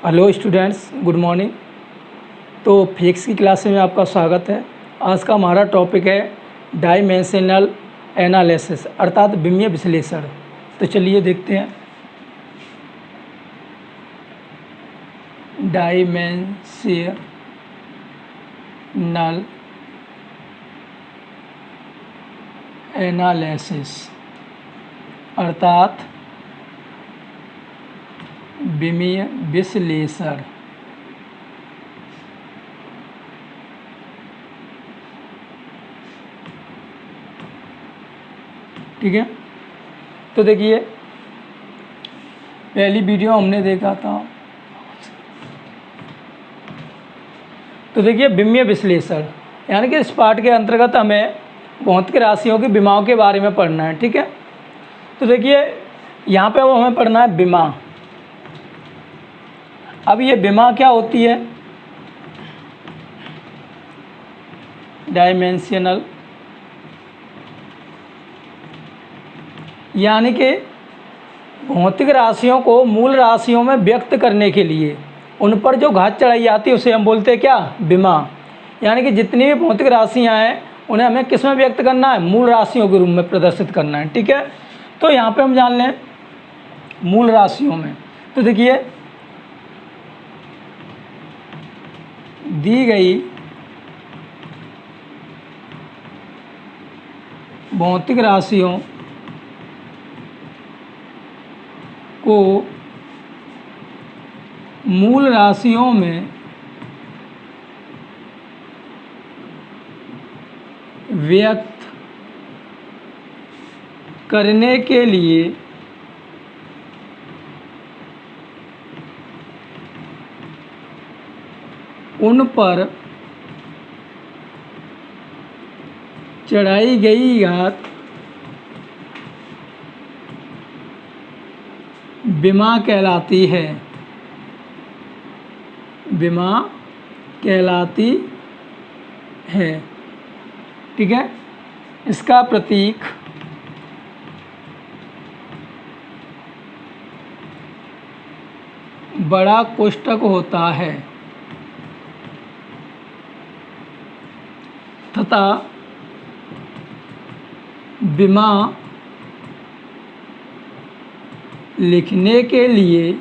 Hello students, good morning. तो physics की class में आपका स्वागत है। आज का हमारा टॉपिक है डायमेंशनल एनालिसिस अर्थात विमीय विश्लेषण। तो चलिए देखते हैं। डायमेंशनल एनालिसिस अर्थात विमीय विश्लेषण। ठीक है, तो देखिए पहली वीडियो हमने देखा था। तो देखिए विमीय विश्लेषण यानी कि इस पाठ के अंतर्गत हमें भौतिक राशियों की विमाओं के बारे में पढ़ना है। ठीक है, तो देखिए यहाँ पे वो हमें पढ़ना है विमा। अब ये विमा क्या होती है? डायमेंशनल यानी कि भौतिक राशियों को मूल राशियों में व्यक्त करने के लिए उन पर जो घात चढ़ाई जाती है उसे हम बोलते हैं क्या? विमा। यानी कि जितनी भी भौतिक राशियां हैं उन्हें हमें किस में व्यक्त करना है? मूल राशियों के रूप में प्रदर्शित करना है। ठीक है, तो यहाँ पे हम जान लें मूल राशियों में। तो देखिए दी गई भौतिक राशियों को मूल राशियों में व्यक्त करने के लिए उन पर चढ़ाई गई घात विमा कहलाती है। विमा कहलाती है। ठीक है, इसका प्रतीक बड़ा कोष्ठक होता है तथा विमा लिखने के लिए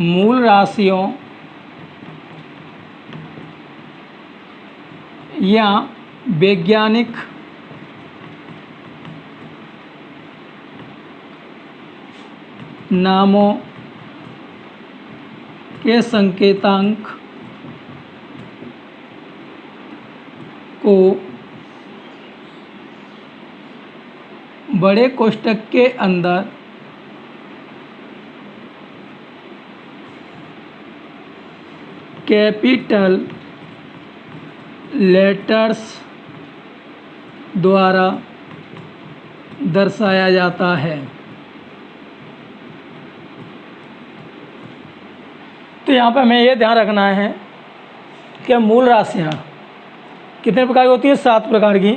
मूल राशियों या वैज्ञानिक नामों के संकेतांक को बड़े कोष्ठक के अंदर कैपिटल लेटर्स द्वारा दर्शाया जाता है। तो यहाँ पर हमें ये ध्यान रखना है कि मूल राशियाँ कितने प्रकार की होती हैं? 7 प्रकार की।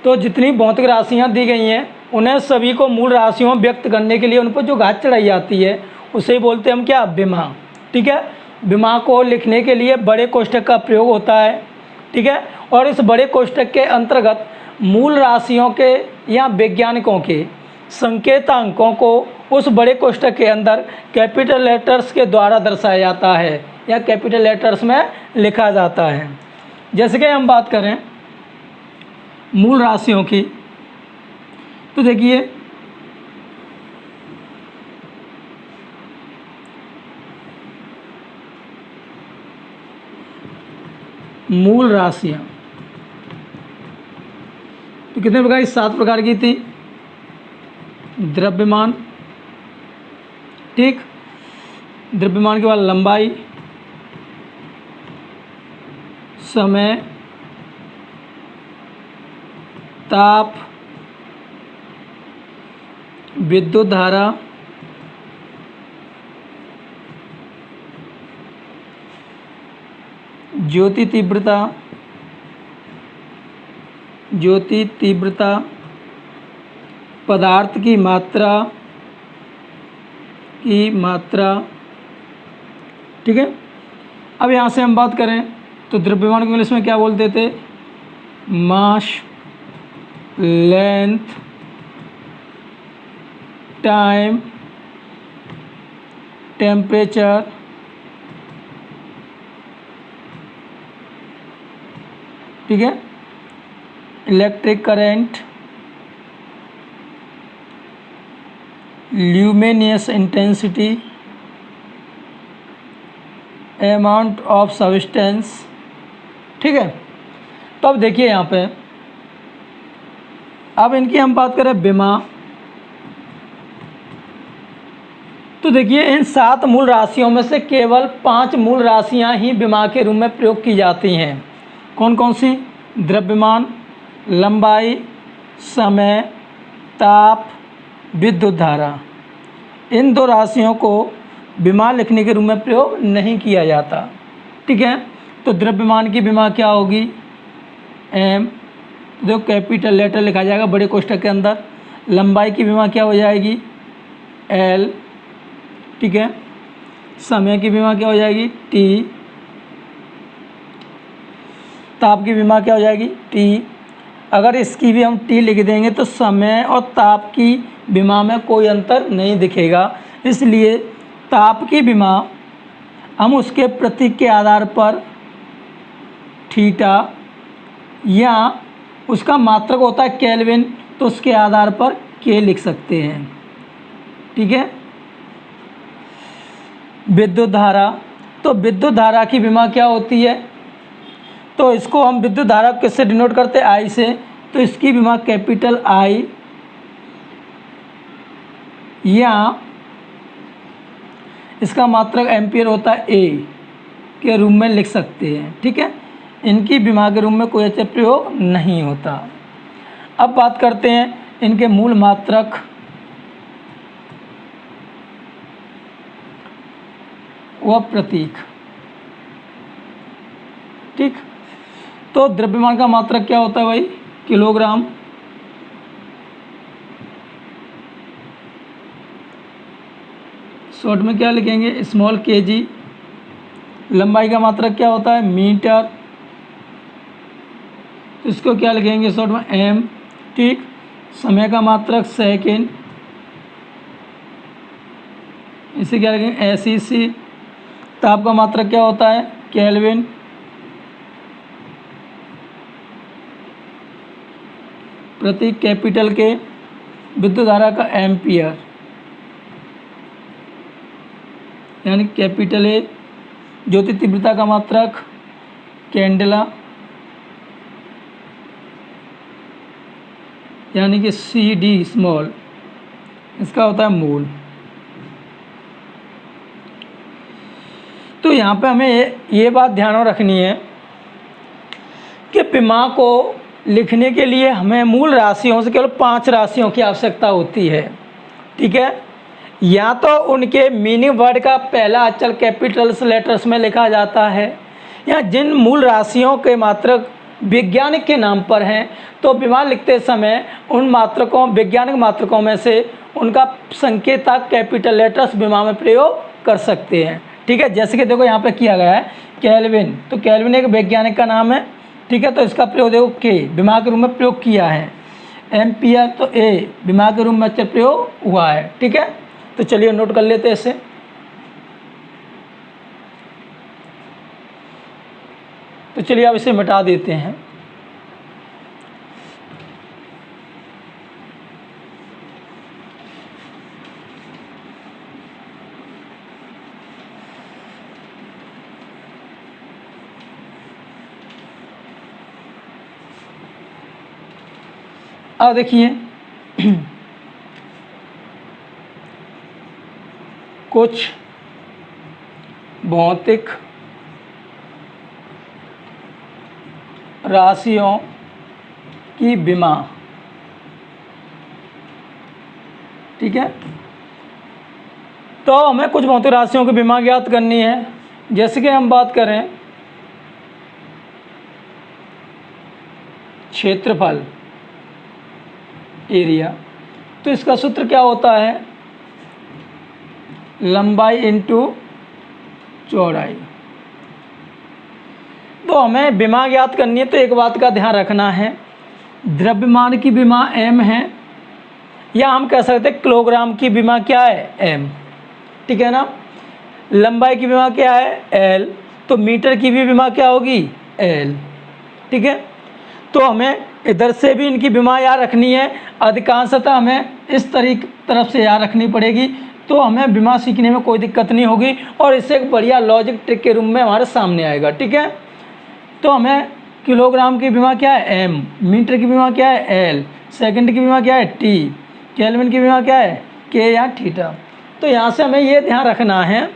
तो जितनी भौतिक राशियाँ दी गई हैं उन्हें सभी को मूल राशियों में व्यक्त करने के लिए उन पर जो घात चढ़ाई जाती है उसे ही बोलते हैं हम क्या? विमा। ठीक है, विमा को लिखने के लिए बड़े कोष्ठक का प्रयोग होता है। ठीक है, और इस बड़े कोष्ठक के अंतर्गत मूल राशियों के या वैज्ञानिकों के संकेतांकों को उस बड़े कोष्ठक के अंदर कैपिटल लेटर्स के द्वारा दर्शाया जाता है या कैपिटल लेटर्स में लिखा जाता है। जैसे कि हम बात करें मूल राशियों की, तो देखिए मूल राशियाँ तो कितने प्रकार की? 7 प्रकार की थी। द्रव्यमान, ठीक, द्रव्यमान के बाद लंबाई, समय, ताप, विद्युत धारा, ज्योति तीव्रता, पदार्थ की मात्रा, ठीक है। अब यहाँ से हम बात करें तो द्रव्यमान को इंग्लिश में क्या बोलते थे? मास, लेंथ, टाइम, टेम्परेचर, ठीक है, electric current, luminous intensity, amount of substance, ठीक है। तो अब देखिए यहाँ पे, अब इनकी हम बात करें विमा, तो देखिए इन 7 मूल राशियों में से केवल 5 मूल राशियां ही विमा के रूप में प्रयोग की जाती हैं। कौन कौन सी? द्रव्यमान, लंबाई, समय, ताप, विद्युत धारा। इन 2 राशियों को विमा लिखने के रूप में प्रयोग नहीं किया जाता, ठीक है। तो द्रव्यमान की विमा क्या होगी? एम, जो कैपिटल लेटर लिखा जाएगा बड़े कोष्ठक के अंदर। लंबाई की विमा क्या हो जाएगी? एल, ठीक है। समय की विमा क्या हो जाएगी? टी। ताप की विमा क्या हो जाएगी? टी। अगर इसकी भी हम टी लिख देंगे तो समय और ताप की विमा में कोई अंतर नहीं दिखेगा, इसलिए ताप की विमा हम उसके प्रतीक के आधार पर थीटा, या उसका मात्रक होता है केल्विन, तो उसके आधार पर के लिख सकते हैं, ठीक है। विद्युत धारा, तो विद्युत धारा की विमा क्या होती है? तो इसको हम विद्युत धारा किससे डिनोट करते हैं? आई से। तो इसकी विमा कैपिटल आई, या इसका मात्रक एम्पियर होता है ए के रूप में लिख सकते हैं, ठीक है। इनकी विमा के रूप में कोई ऐसा प्रयोग नहीं होता। अब बात करते हैं इनके मूल मात्रक व प्रतीक, ठीक। तो द्रव्यमान का मात्रक क्या होता है भाई? किलोग्राम। शॉर्ट में क्या लिखेंगे? Small KG. लंबाई का मात्रक क्या होता है? मीटर। तो इसको क्या लिखेंगे शॉर्ट में? एम, ठीक। समय का मात्रक सेकेंड, इसे क्या लिखेंगे? SEC। ताप का मात्रक क्या होता है? केल्विन। प्रतीक कैपिटल के। विद्युत धारा का एम्पियर, यानी कैपिटल ए। ज्योति तीव्रता का मात्रक कैंडेला, यानी कि CD स्मॉल, इसका होता है मोल। तो यहाँ पे हमें ये बात ध्यान में रखनी है कि विमा को लिखने के लिए हमें मूल राशियों से केवल 5 राशियों की आवश्यकता होती है, ठीक है। या तो उनके मीनिंग वर्ड का पहला अक्षर कैपिटल्स लेटर्स में लिखा जाता है, या जिन मूल राशियों के मात्रक वैज्ञानिक के नाम पर हैं, तो विमा लिखते समय उन मात्रकों, वैज्ञानिक मात्रकों में से उनका संकेतक कैपिटल लेटर्स विमा में प्रयोग कर सकते हैं, ठीक है। जैसे कि देखो यहाँ पे किया गया है केल्विन, तो केल्विन एक वैज्ञानिक का नाम है, ठीक है। तो इसका प्रयोग देखो के विमा के रूप में प्रयोग किया है। एम्पियर, तो ए विमा के रूप में अक्षर प्रयोग हुआ है, ठीक है। तो चलिए नोट कर लेते हैं इसे। तो चलिए अब इसे मिटा देते हैं। अब देखिए कुछ भौतिक राशियों की विमा, ठीक है। तो हमें कुछ भौतिक राशियों की विमा ज्ञात करनी है। जैसे कि हम बात करें क्षेत्रफल, एरिया, तो इसका सूत्र क्या होता है, लंबाई इंटू चौड़ाई। तो हमें विमा ज्ञात करनी है, तो एक बात का ध्यान रखना है, द्रव्यमान की विमा m है, या हम कह सकते हैं किलोग्राम की विमा क्या है m, ठीक है ना। लंबाई की विमा क्या है l, तो मीटर की भी विमा क्या होगी l, ठीक है। तो हमें इधर से भी इनकी विमा याद रखनी है, अधिकांशतः हमें इस तरफ से याद रखनी पड़ेगी, तो हमें विमा सीखने में कोई दिक्कत नहीं होगी और इससे एक बढ़िया लॉजिक ट्रिक के रूप में हमारे सामने आएगा, ठीक है। तो हमें किलोग्राम की विमा क्या है m, मीटर की विमा क्या है l, सेकंड की विमा क्या है t, केल्विन की विमा क्या है k या थीटा। तो यहाँ से हमें ये ध्यान रखना है,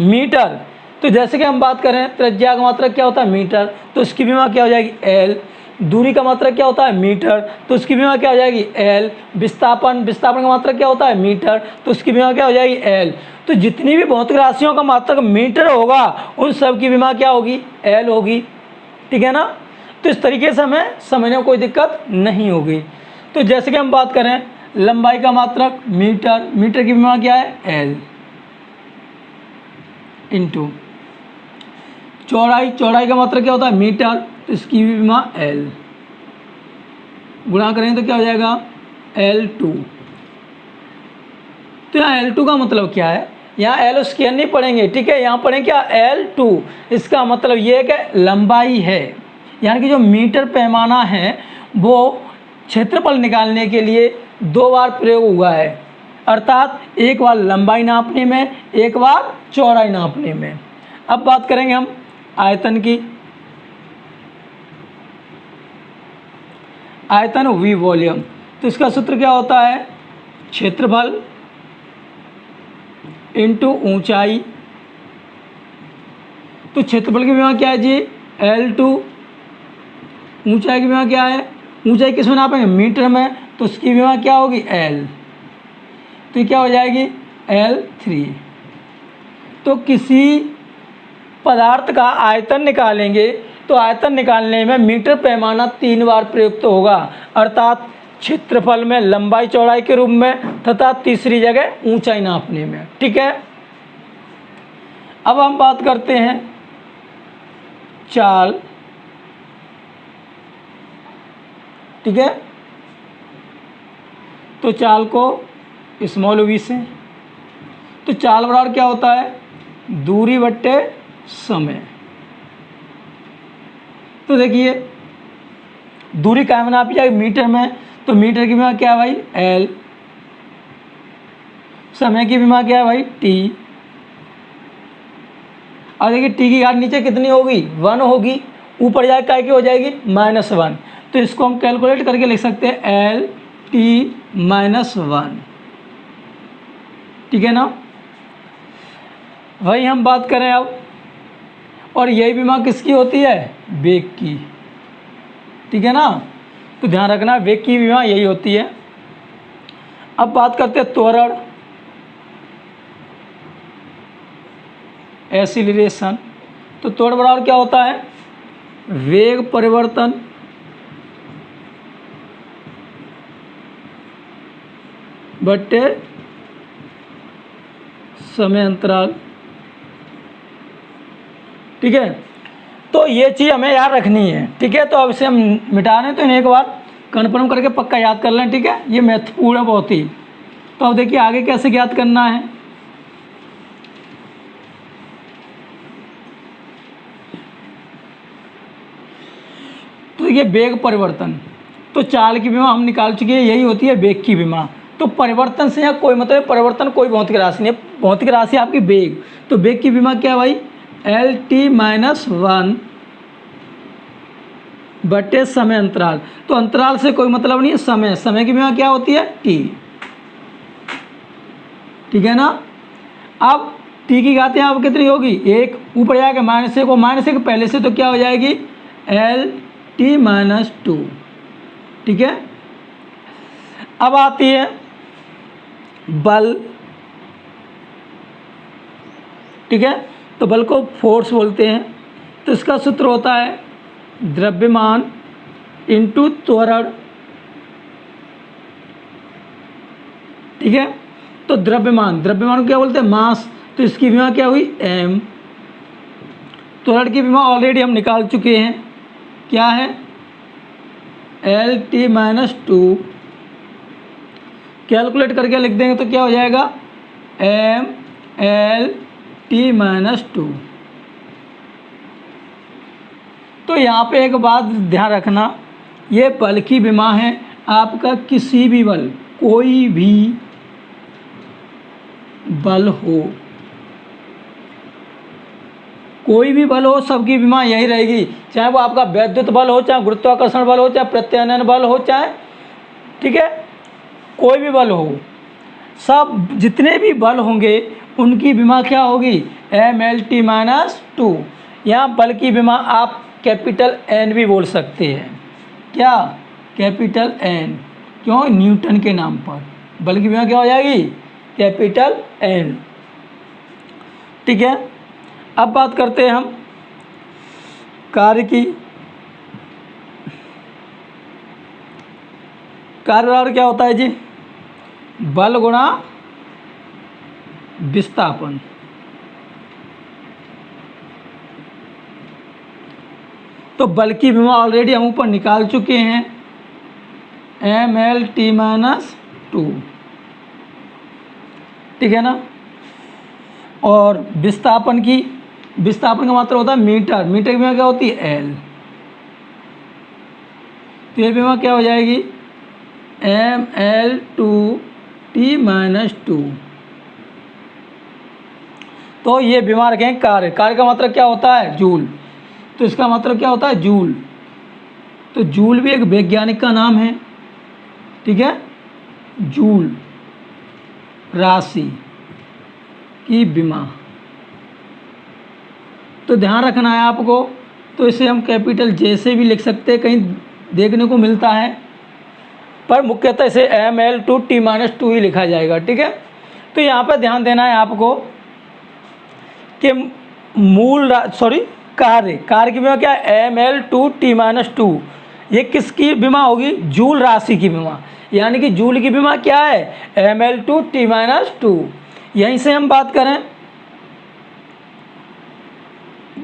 मीटर, तो जैसे कि हम बात करें त्रिज्या का मात्रक क्या होता है मीटर, तो इसकी विमा क्या हो जाएगी l, दूरी का मात्रक क्या होता है मीटर, तो उसकी विमा क्या हो जाएगी l, विस्थापन का मात्रक क्या होता है मीटर, तो उसकी विमा क्या हो जाएगी l। तो जितनी भी भौतिक राशियों का मात्रक मीटर होगा उन सब की विमा क्या होगी l होगी, ठीक है ना। तो इस तरीके से हमें समझने में कोई दिक्कत नहीं होगी। तो जैसे कि हम बात करें लंबाई का मात्रक मीटर की विमा क्या है l, इंटू चौड़ाई का मात्रक क्या होता है मीटर, तो इसकी भी विमा l, गुणा करेंगे तो क्या हो जाएगा L2। तो यहाँ L2 का मतलब क्या है, यहाँ L स्क्वायर नहीं पढ़ेंगे, ठीक है, यहाँ पढ़ेंगे क्या L2। इसका मतलब ये है कि लंबाई है, यानी कि जो मीटर पैमाना है वो क्षेत्रफल निकालने के लिए 2 बार प्रयोग हुआ है, अर्थात एक बार लंबाई नापने में, एक बार चौड़ाई नापने में। अब बात करेंगे हम आयतन की, आयतन V वॉल्यूम, तो इसका सूत्र क्या होता है क्षेत्रफल इंटू ऊंचाई। तो क्षेत्रफल की विमा क्या है जी L2, ऊंचाई की विमा क्या है, ऊंचाई किस में नापेंगे मीटर में, तो उसकी विमा क्या होगी L, तो ये क्या हो जाएगी L3। तो किसी पदार्थ का आयतन निकालेंगे तो आयतन निकालने में मीटर पैमाना 3 बार प्रयुक्त होगा, अर्थात क्षेत्रफल में, लंबाई चौड़ाई के रूप में, तथा तीसरी जगह ऊंचाई नापने में, ठीक है। अब हम बात करते हैं चाल, ठीक है। तो चाल को स्मॉल v से, तो चाल बराबर क्या होता है दूरी बट्टे समय। तो देखिए दूरी काय में नापी जाएगी मीटर में, तो मीटर की विमा क्या है भाई L, समय की विमा क्या है भाई T, और देखिए T की घात नीचे कितनी होगी 1 होगी, ऊपर जाए काय की हो जाएगी -1। तो इसको हम कैलकुलेट करके लिख सकते हैं LT-1, ठीक है ना। वही हम बात करें अब, और यही विमा किसकी होती है वेग की, ठीक है ना। तो ध्यान रखना वेग की विमा यही होती है। अब बात करते हैं त्वरण, एक्सीलरेशन। तो त्वरण बराबर क्या होता है वेग परिवर्तन बट्टे समय अंतराल, ठीक है। तो ये चीज़ हमें याद रखनी है, ठीक है। तो अब इसे हम मिटा दें, तो इन्हें एक बार कन्फर्म करके पक्का याद कर लें, ठीक है। ये महत्वपूर्ण है बहुत ही। तो अब देखिए आगे कैसे याद करना है। तो देखिए वेग परिवर्तन, तो चाल की विमा हम निकाल चुके हैं, यही होती है वेग की विमा। तो परिवर्तन से यहाँ कोई मतलब परिवर्तन कोई भौतिक राशि नहीं है, भौतिक राशि आपकी वेग। तो वेग की विमा क्या है भाई LT-1 बटे समय अंतराल। तो अंतराल से कोई मतलब नहीं है, समय की विमा क्या होती है T, ठीक है ना। अब T की घात यहाँ कितनी होगी 1, ऊपर जाएगा -1 को, -1 पहले से, तो क्या हो जाएगी LT-2, ठीक है। अब आती है बल, ठीक है। तो बल को फोर्स बोलते हैं। तो इसका सूत्र होता है द्रव्यमान इंटू त्वरण ठीक है। तो द्रव्यमान, द्रव्यमान को क्या बोलते हैं? मास। तो इसकी विमा क्या हुई? m। तो रड की विमा ऑलरेडी हम निकाल चुके हैं, क्या है? Lt-2। कैलकुलेट करके लिख देंगे तो क्या हो जाएगा? mLt-2। तो यहाँ पे एक बात ध्यान रखना, ये बल की विमा है। आपका किसी भी बल, कोई भी बल हो, कोई भी बल हो, सबकी विमा यही रहेगी। चाहे वो आपका वैद्युत बल हो, चाहे गुरुत्वाकर्षण बल हो, चाहे प्रत्यानयन बल हो, चाहे, ठीक है, कोई भी बल हो, सब जितने भी बल होंगे उनकी विमा क्या होगी? mLt-2। यहाँ बल की विमा आप कैपिटल N भी बोल सकते हैं। क्या? Capital N। क्यों? न्यूटन के नाम पर बल की विमा क्या हो जाएगी? Capital N। ठीक है। अब बात करते हैं हम कार्य की। कार्य बराबर क्या होता है जी? बल गुणा विस्थापन। तो बल की विमा ऑलरेडी हम ऊपर निकाल चुके हैं, mLt-2। ठीक है ना। और विस्थापन की, विस्थापन का मात्रा होता है मीटर। मीटर की विमा क्या होती है? L। तो ये विमा क्या हो जाएगी? mL/T-2। तो ये विमा रखें कार्य। कार्य का मात्रा क्या होता है? जूल। तो इसका मतलब क्या होता है? जूल। तो जूल भी एक वैज्ञानिक का नाम है, ठीक है। जूल राशि की विमा, तो ध्यान रखना है आपको। तो इसे हम कैपिटल J से भी लिख सकते हैं, कहीं देखने को मिलता है, पर मुख्यतः इसे mL/T-2 ही लिखा जाएगा, ठीक है। तो यहाँ पर ध्यान देना है आपको कि कार्य की विमा क्या है? mL/T-2। ये किसकी विमा होगी? जूल राशि की विमा। यानी कि जूल की विमा क्या है? mL/T-2। यहीं से हम बात करें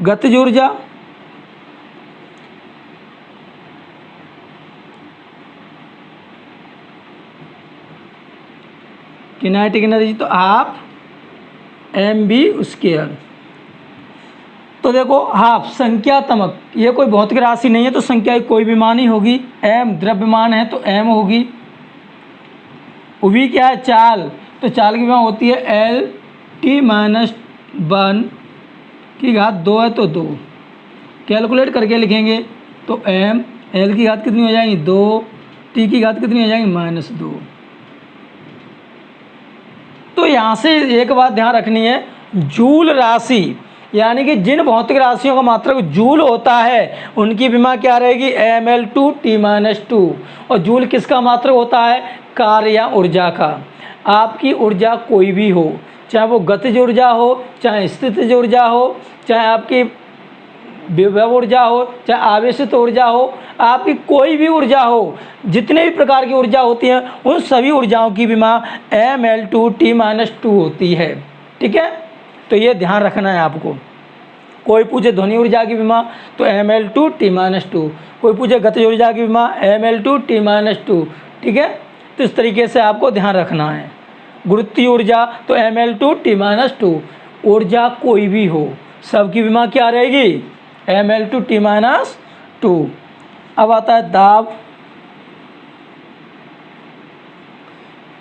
गतिज ऊर्जा, किनेटिक एनर्जी, तो हाफ mv²। तो देखो हाफ संख्यात्मक, ये कोई भौतिक राशि नहीं है, तो संख्या की कोई भी मान ही होगी। m द्रव्यमान है तो m होगी। v क्या है? चाल। तो चाल की विमा होती है L/T-1 की घात 2 है तो 2। कैलकुलेट करके लिखेंगे तो m, L की घात कितनी हो जाएगी? 2, T की घात कितनी हो जाएगी? -2। तो यहाँ से एक बात ध्यान रखनी है, जूल राशि यानी कि जिन भौतिक राशियों का मात्रक जूल होता है उनकी विमा क्या रहेगी? mL/T-2। और जूल किसका मात्रक होता है? कार्य या ऊर्जा का। आपकी ऊर्जा कोई भी हो, चाहे वो गतिज ऊर्जा हो, चाहे स्थितिज ऊर्जा हो, चाहे आपकी विभव ऊर्जा हो, चाहे आवेशित ऊर्जा हो, आपकी कोई भी ऊर्जा हो, जितने भी प्रकार की ऊर्जा होती हैं उन सभी ऊर्जाओं की विमा mL/T-2 होती है, ठीक है। तो ये ध्यान रखना है आपको। कोई पूछे ध्वनि ऊर्जा की विमा तो mL/T-2, कोई पूछे गतिज ऊर्जा की विमा mL/T-2, ठीक है। तो इस तरीके से आपको ध्यान रखना है। गुरुत्वीय ऊर्जा तो mL/T-2। ऊर्जा कोई भी हो, सबकी विमा क्या रहेगी? mL/T-2। अब आता है दाब,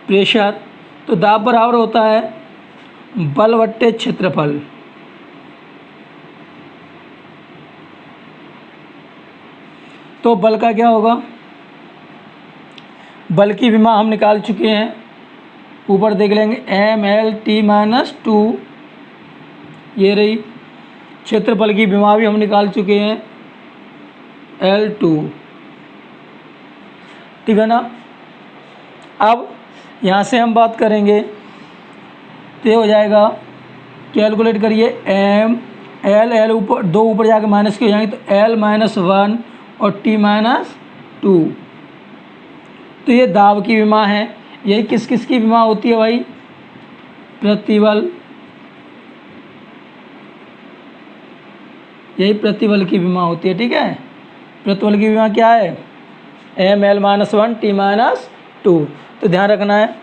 प्रेशर। तो दाब बराबर होता है बल बट्टे क्षेत्रफल। तो बल का क्या होगा? बल की विमा हम निकाल चुके हैं, ऊपर देख लेंगे mL/T-2 ये रही। क्षेत्रफल की विमा भी हम निकाल चुके हैं L2, ठीक है ना। अब यहाँ से हम बात करेंगे तो हो जाएगा, कैलकुलेट करिए, L ऊपर 2 ऊपर जाकर माइनस के हो जाएंगे तो L-1 और T-2। तो ये दाब की विमा है। यही किस किस की विमा होती है भाई? प्रतिबल, यही प्रतिबल की विमा होती है। ठीक है, प्रतिबल की विमा क्या है? M(L)-1 T-2। तो ध्यान रखना है।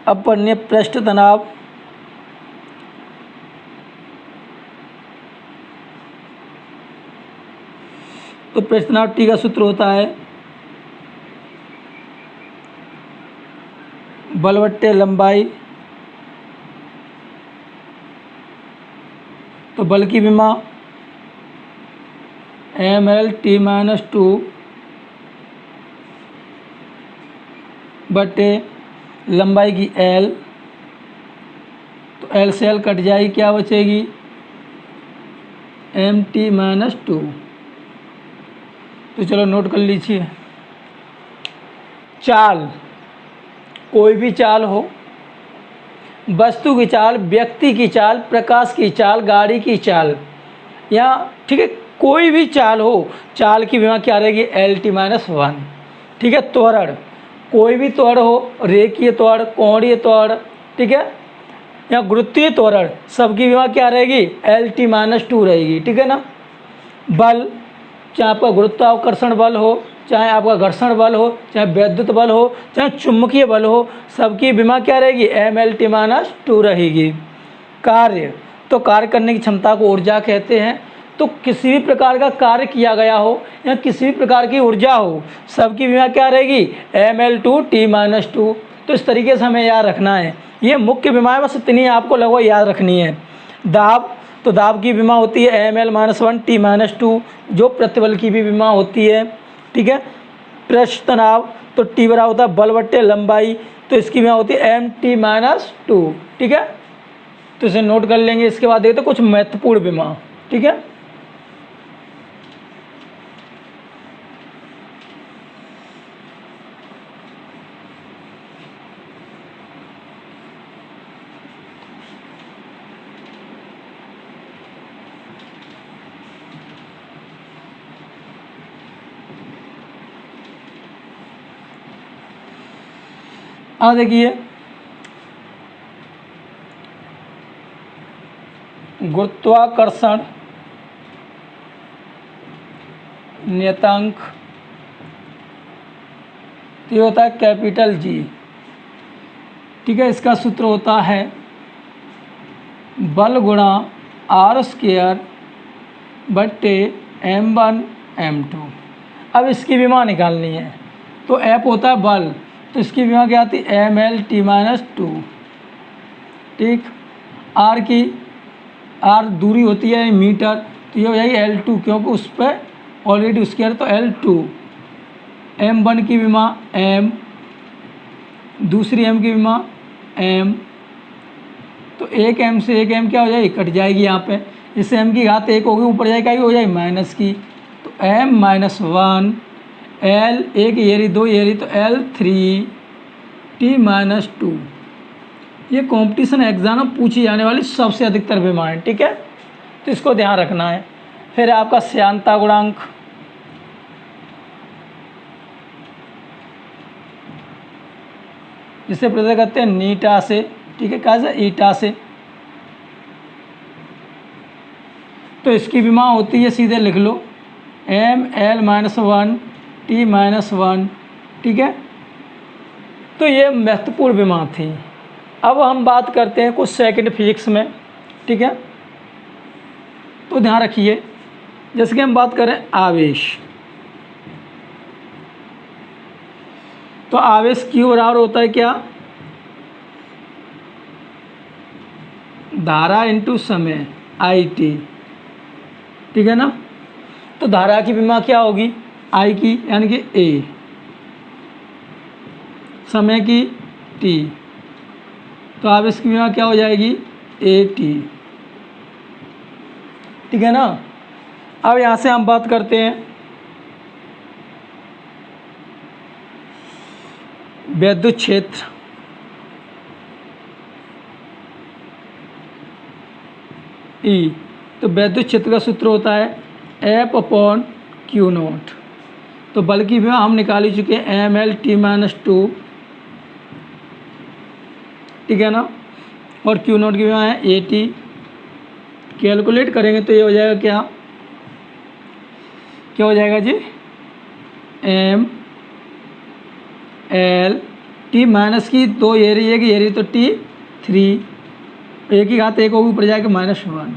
अब पढ़ने पृष्ठ तनाव। तो पृष्ठ तनाव T का सूत्र होता है बल बट्टे लंबाई। तो बल की विमा ML(T-2) बटे लंबाई की L। तो L से L कट जाएगी, क्या बचेगी? MT-2। तो चलो नोट कर लीजिए। चाल, कोई भी चाल हो, वस्तु की चाल, व्यक्ति की चाल, प्रकाश की चाल, गाड़ी की चाल, या ठीक है कोई भी चाल हो, चाल की विमा क्या रहेगी? LT-1। ठीक है, त्वरण, कोई भी त्वरण हो, रेखीय त्वरण, कोणीय त्वरण, ठीक है, या गुरुत्वीय त्वरण, सबकी विमा क्या रहेगी? LT-2 रहेगी। ठीक है ना। बल, चाहे आपका गुरुत्वाकर्षण बल हो, चाहे आपका घर्षण बल हो, चाहे वैद्युत बल हो, चाहे चुंबकीय बल हो, सबकी विमा क्या रहेगी? ML(T-2 रहेगी। कार्य, तो कार्य करने की क्षमता को ऊर्जा कहते हैं। तो किसी भी प्रकार का कार्य किया गया हो या किसी भी प्रकार की ऊर्जा हो, सबकी विमा क्या रहेगी? ML(T-2। तो इस तरीके से हमें याद रखना है। ये मुख्य विमा है, बस इतनी आपको लगभग याद रखनी है। दाब, तो दाब की विमा होती है ML-1 T-2, जो प्रतिबल की भी विमा होती है। ठीक है। पृष्ठ तनाव, तो T बराबर होता है बल बट्टे लंबाई, तो इसकी विमा होती है MT-2। ठीक है, तो इसे नोट कर लेंगे। इसके बाद देखते कुछ महत्वपूर्ण विमा। ठीक है, देखिए गुरुत्वाकर्षण नियतांक, तो ये होता है कैपिटल G। ठीक है, इसका सूत्र होता है बल गुणा R² बट्टे M1 M2। अब इसकी विमा निकालनी है। तो F होता है बल, तो इसकी विमा क्या आती है? ML(T-2। ठीक, R दूरी होती है मीटर, तो ये हो जाएगी L2, क्योंकि उस पर ऑलरेडी उसकी है, तो L2। M1 की विमा M, दूसरी M की विमा M, तो एक M से एक M क्या हो जाएगी? कट जाएगी यहाँ पे। इससे M की घात 1 होगी, ऊपर जाएगी, क्या हो जाएगी? माइनस की। तो M-1 L, एक ये रही, दो ये रही, तो L3 T-2। ये कंपटीशन एग्जाम में पूछी जाने वाली सबसे अधिकतर विमा है। ठीक है, तो इसको ध्यान रखना है। फिर आपका श्यानता गुणांक, जिसे प्रदर्शित करते हैं नीटा से। ठीक है, कैसे? ईटा से। तो इसकी विमा होती है, सीधे लिख लो, ML-1 T-1। ठीक है, तो ये महत्वपूर्ण विमा थी। अब हम बात करते हैं कुछ सेकंड फिजिक्स में। ठीक है, तो ध्यान रखिए, जैसे कि हम बात करें आवेश, तो आवेश Q बराबर होता है क्या? धारा इंटू समय, IT। ठीक है ना। तो धारा की विमा क्या होगी? I की, यानी कि A, समय की T, तो आवेश की विमा क्या हो जाएगी? AT। ठीक है ना। अब यहाँ से हम बात करते हैं विद्युत क्षेत्र। E, तो विद्युत क्षेत्र का सूत्र होता है F/Q0। तो बल की विमा हम निकाल ही चुके हैं mL_t-2, ठीक है ना। और Q0 की विमा है AT। कैलकुलेट करेंगे तो ये हो जाएगा क्या हो जाएगा जी, mL_t माइनस की 2 ये रही है कि ये रही तो T3, एक ही घात एक होगी ऊपर जाएगा -1,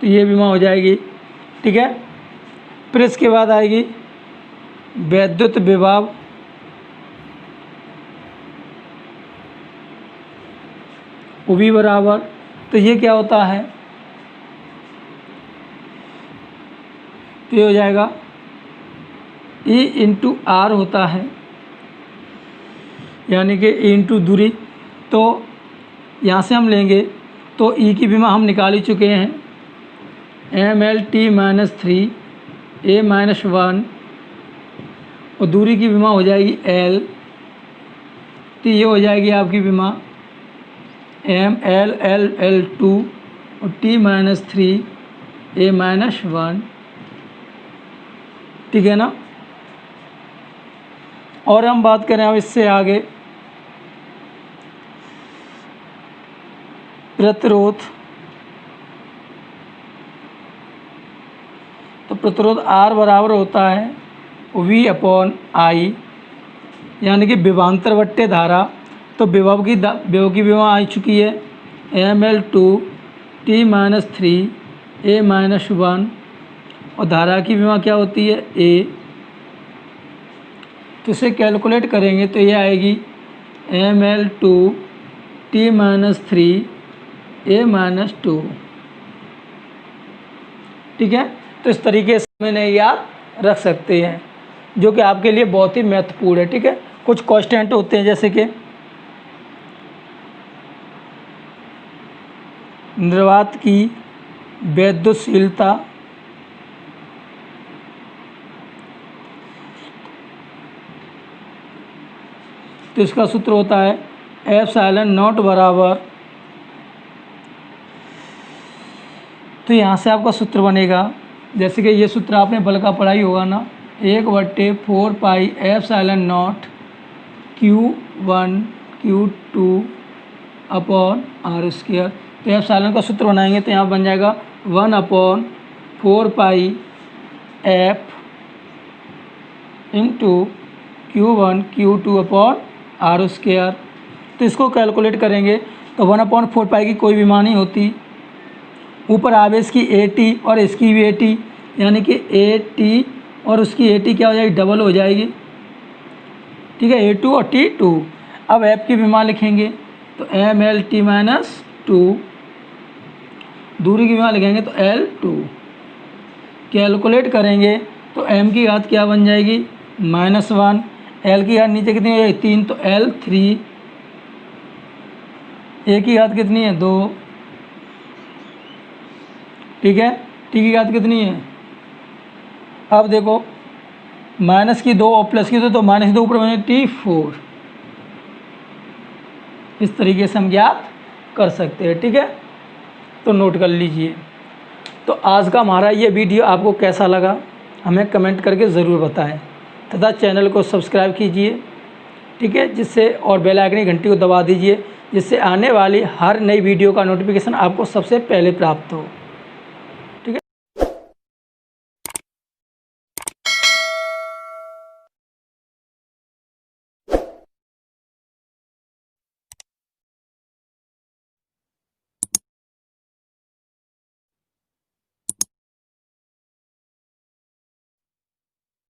तो ये विमा हो जाएगी, ठीक है। फिर इसके बाद आएगी वैद्युत विभव, वो भी बराबर, तो ये क्या होता है, तो ये हो जाएगा E/R होता है, यानी कि E इंटू दूरी। तो यहाँ से हम लेंगे तो E की विमा हम निकाल ही चुके हैं mL_t-3 A-1, और दूरी की विमा हो जाएगी L, तो ये हो जाएगी आपकी विमा mL_2 और T-3 A-1, ठीक है ना। और हम बात करें अब इससे आगे प्रतिरोध, तो प्रतिरोध R बराबर होता है V/I, यानी कि विभवांतर बट्टे धारा। तो विभव की विभव आ चुकी है mL_2T-3 A-1, और धारा की विभव क्या होती है A। तो इसे कैलकुलेट करेंगे तो ये आएगी mL_2T-3 A-2, ठीक है। तो इस तरीके से मैंने याद रख सकते हैं, जो कि आपके लिए बहुत ही महत्वपूर्ण है, ठीक है। कुछ कांस्टेंट होते हैं जैसे कि निर्वात की वैद्युतशीलता, तो इसका सूत्र होता है ε0 बराबर, तो यहाँ से आपका सूत्र बनेगा, जैसे कि ये सूत्र आपने बल का पढ़ाई होगा ना, 1/4 पाई ε0 Q1 Q2 अपॉन R²। तो एप्सिलॉन का सूत्र बनाएंगे तो यहाँ बन जाएगा 1/4 पाई F into Q1 Q2 upon R²। तो इसको कैलकुलेट करेंगे तो 1/4 पाई की कोई भी मान नहीं होती, ऊपर आवेश की AT और इसकी भी AT, यानी कि AT और उसकी AT क्या हो जाएगी, डबल हो जाएगी, ठीक है, A2 और T2। अब F की विमा लिखेंगे तो mL_t-2, दूरी की विमा लिखेंगे तो L2। कैलकुलेट करेंगे तो m की घात क्या बन जाएगी -1, L की घात नीचे कितनी हो जाएगी 3, तो L3, A की घात कितनी है 2, ठीक है, T की घात कितनी है, अब देखो माइनस की 2 और प्लस की 2, तो -2 ऊपर बने T4। इस तरीके से हम ज्ञात कर सकते हैं, ठीक है, तो नोट कर लीजिए। तो आज का हमारा ये वीडियो आपको कैसा लगा हमें कमेंट करके ज़रूर बताएं, तथा चैनल को सब्सक्राइब कीजिए, ठीक है, जिससे और बेल आइकन की घंटी को दबा दीजिए, जिससे आने वाली हर नई वीडियो का नोटिफिकेशन आपको सबसे पहले प्राप्त हो।